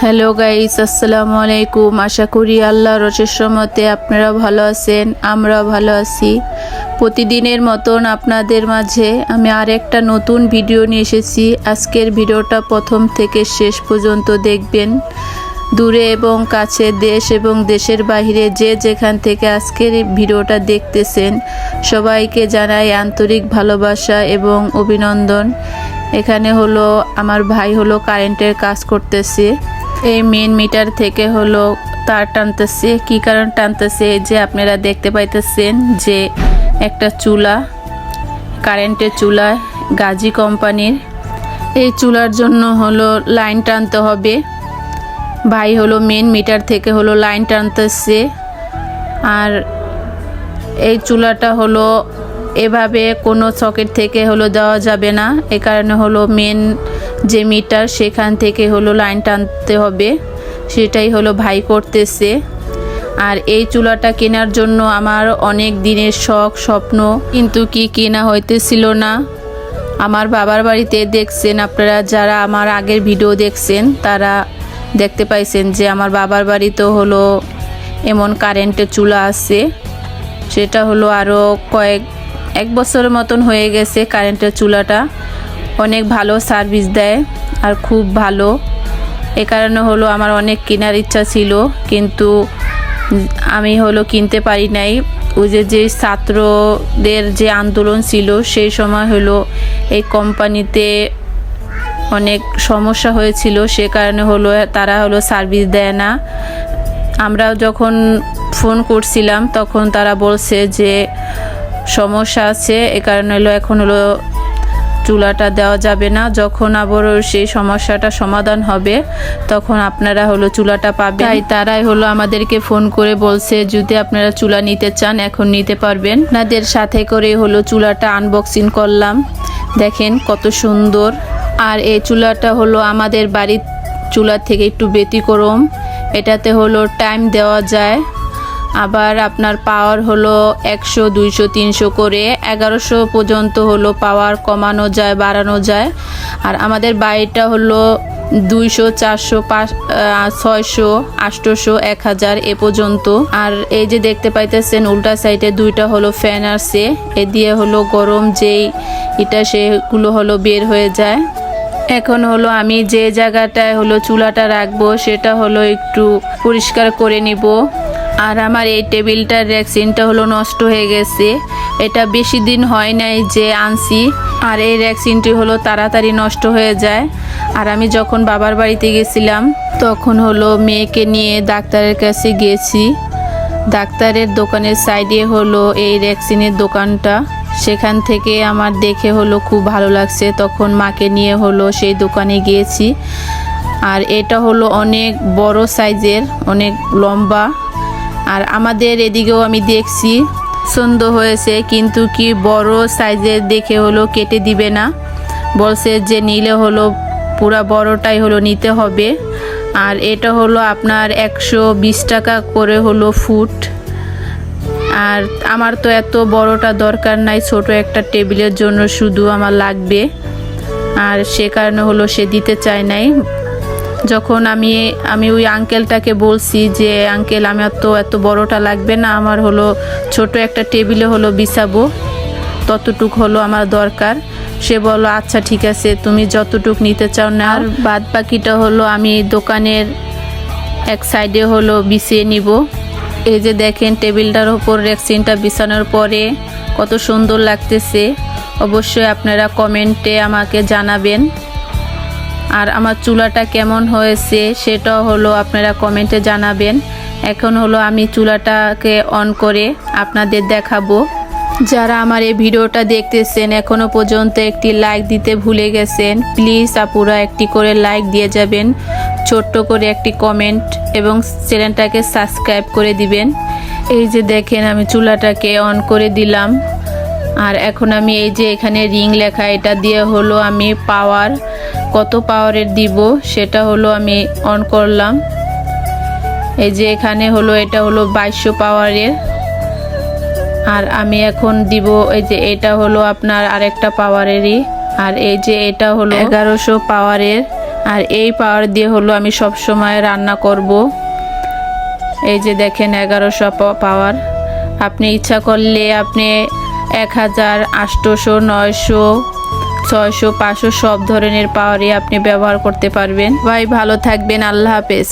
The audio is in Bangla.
হ্যালো গাইস, আসসালামু আলাইকুম। আশা করি আল্লাহর অশেষ রহমতে আপনারা ভালো আছেন, আমরাও ভালো আছি। প্রতিদিনের মতন আপনাদের মাঝে আমি আরেকটা নতুন ভিডিও নিয়ে এসেছি। আজকের ভিডিওটা প্রথম থেকে শেষ পর্যন্ত দেখবেন। দূরে এবং কাছে, দেশ এবং দেশের বাইরে যে যেখান থেকে আজকের ভিডিওটা দেখতেছেন সবাইকে জানাই আন্তরিক ভালোবাসা এবং অভিনন্দন। এখানে হলো আমার ভাই হলো কারেন্টের কাজ করতেছে। এই মেন মিটার থেকে হলো তার টানতেছে। কি কারণ টানতেছে, যে আপনারা দেখতে পাইতেছেন যে একটা চুলা, কারেন্টের চুলা, গাজী কোম্পানির। এই চুলার জন্য হলো লাইন টানতে হবে। ভাই হলো মেন মিটার থেকে হলো লাইন টানতেছে। আর এই চুলাটা হলো এভাবে কোনো সকেট থেকে হলো দেওয়া যাবে না। এ কারণে হলো মেন যে মিটার সেখান থেকে হলো লাইন টানতে হবে, সেটাই হলো ভাই করতেছে। আর এই চুলাটা কেনার জন্য আমার অনেক দিনের শখ স্বপ্ন, কিন্তু কি কেনা হইতেছিল না। আমার বাবার বাড়িতে দেখছেন আপনারা, যারা আমার আগের ভিডিও দেখছেন তারা দেখতে পাইছেন যে আমার বাবার বাড়িতেও হলো এমন কারেন্টের চুলা আছে। সেটা হলো আরও এক বছরের মতন হয়ে গেছে। কারেন্টের চুলাটা অনেক ভালো সার্ভিস দেয় আর খুব ভালো। এ কারণে হলো আমার অনেক কেনার ইচ্ছা ছিল, কিন্তু আমি হলো কিনতে পারি নাই। ওই যে ছাত্রদের যে আন্দোলন ছিল সেই সময় হলো এই কোম্পানিতে অনেক সমস্যা হয়েছিল, সে কারণে হলো তারা হলো সার্ভিস দেয় না। আমরা যখন ফোন করছিলাম তখন তারা বলছে যে সমস্যা আছে, এ কারণে হলো এখন হলো চুলাটা দেওয়া যাবে না। যখন আবার সেই সমস্যাটা সমাধান হবে তখন আপনারা হলো চুলাটা পাবেন। তাই তারাই হলো আমাদেরকে ফোন করে বলছে যদি আপনারা চুলা নিতে চান এখন নিতে পারবেন। আপনাদের সাথে করে হলো চুলাটা আনবক্সিং করলাম। দেখেন কত সুন্দর। আর এই চুলাটা হলো আমাদের বাড়ির চুলা থেকে একটু ব্যতিক্রম। এটাতে হলো টাইম দেওয়া যায়, আবার আপনার পাওয়ার হলো 100, 200, 300 করে 1100 পর্যন্ত হলো পাওয়ার কমানো যায়, বাড়ানো যায়। আর আমাদের বাড়িটা হলো 200, 400, 600, 800, 1000 এ পর্যন্ত। আর এই যে দেখতে পাইতেছেন উল্টা সাইডে দুইটা হলো ফ্যান আছে, এ দিয়ে হলো গরম যেই এটা সেগুলো হলো বের হয়ে যায়। এখন হলো আমি যে জায়গাটায় হলো চুলাটা রাখবো সেটা হলো একটু পরিষ্কার করে নিব। আর আমার এই টেবিলটার র্যাকসিনটা হলো নষ্ট হয়ে গেছে। এটা বেশি দিন হয় নাই যে আনছি, আর এই র্যাকসিনটি হলো তাড়াতাড়ি নষ্ট হয়ে যায়। আর আমি যখন বাবার বাড়িতে গেছিলাম তখন হলো মেয়েকে নিয়ে ডাক্তারের কাছে গিয়েছি। ডাক্তারের দোকানের সাইডে হলো এই র্যাকসিনের দোকানটা। সেখান থেকে আমার দেখে হলো খুব ভালো লাগছে, তখন মাকে নিয়ে হলো সেই দোকানে গিয়েছি। আর এটা হলো অনেক বড় সাইজের, অনেক লম্বা। আর আমাদের এদিকেও আমি দেখছি সুন্দর হয়েছে, কিন্তু কি বড় সাইজের দেখে হলো কেটে দিবে না, বলছে যে নিলে হলো পুরা বড়টাই হলো নিতে হবে। আর এটা হলো আপনার 120 টাকা করে হলো ফুট। আর আমার তো এত বড়টা দরকার নাই, ছোট একটা টেবিলের জন্য শুধু আমার লাগবে। আর সে কারণে হলো সে দিতে চায় নাই। যখন আমি ওই আঙ্কেলটাকে বলছি যে আঙ্কেল আমার তো এত বড়টা লাগবে না, আমার হলো ছোট একটা টেবিলে হলো বিছাবো, ততটুক হলো আমার দরকার। সে বলল আচ্ছা ঠিক আছে, তুমি যতটুক নিতে চাও না। আর বাদ বাকিটা হলো আমি দোকানের এক সাইডে হলো বিছিয়ে নিব। এই যে দেখেন টেবিলটার ওপর র্যাকসিনটা বিছানোর পরে কত সুন্দর লাগতেছে। অবশ্যই আপনারা কমেন্টে আমাকে জানাবেন। আর আমার চুলাটা কেমন হয়েছে সেটাও হলো আপনারা কমেন্টে জানাবেন। এখন হলো আমি চুলাটাকে অন করে আপনাদের দেখাবো। যারা আমার এই ভিডিওটা দেখতেছেন এখনো পর্যন্ত একটি লাইক দিতে ভুলে গেছেন, প্লিজ আপুরা একটি করে লাইক দিয়ে যাবেন, ছোট্ট করে একটি কমেন্ট এবং চ্যানেলটাকে সাবস্ক্রাইব করে দিবেন। এই যে দেখেন আমি চুলাটাকে অন করে দিলাম। আর এখন আমি এই যে এখানে রিং লেখা, এটা দিয়ে হলো আমি পাওয়ার কত পাওয়ারের দিব সেটা হলো আমি অন করলাম। এই যে এখানে হলো এটা হলো 2200 পাওয়ারের। আর আমি এখন দিব এই যে এটা হলো আপনার আরেকটা পাওয়ারেরই। আর এই যে এটা হলো 1100 পাওয়ারের। আর এই পাওয়ার দিয়ে হলো আমি সব সময় রান্না করব। এই যে দেখেন 1100 পাওয়ার। আপনি ইচ্ছা করলে আপনি 1000, 800, 900, 600, 500 সব ধরনের পাওয়ারই আপনি ব্যবহার করতে পারবেন। ভাই ভালো থাকবেন, আল্লাহ হাফেজ।